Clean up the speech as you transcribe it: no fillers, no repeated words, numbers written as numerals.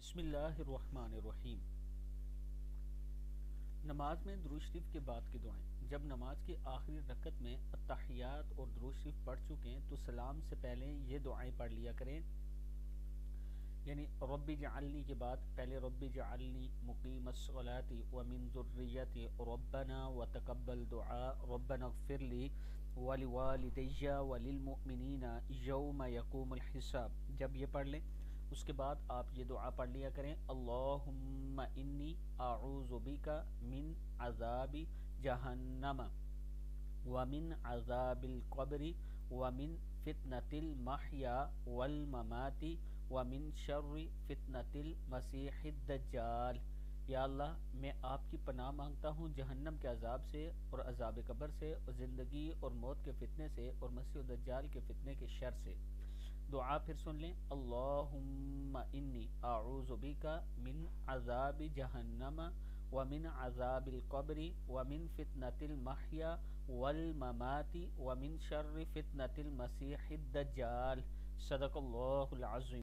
بسم اللہ الرحمن الرحیم۔ نماز میں درود شریف کے بعد کی دعائیں۔ جب نماز کی آخری رکعت میں التحیات اور درود شریف پڑھ چکیں تو سلام سے پہلے یہ دعائیں پڑھ لیا کریں، یعنی رب اجعلنی کے بعد پہلے رب اجعلنی مقیم الصلاۃ ومن ذریتی ربنا وتقبل دعاء ربنا اغفر لی ولوالدی وللمؤمنین یوم یقوم الحساب۔ جب یہ پڑھ لیں اس کے بعد آپ یہ دعا پڑھ لیا کریں، اللہم انی اعوذ بک من عذاب جہنم ومن عذاب القبر ومن فتنة المحیا والممات ومن شر فتنة المسیح الدجال۔ یا اللہ میں آپ کی پناہ مانگتا ہوں جہنم کے عذاب سے اور عذاب قبر سے اور زندگی اور موت کے فتنے سے اور مسیح الدجال کے فتنے کے شر سے۔ دعا پھر سن لیں، اللہم انی اعوذ بک من عذاب جہنم ومن عذاب القبر ومن فتنة المحیا والممات ومن شر فتنة المسیح الدجال۔ صدق اللہ العظیم۔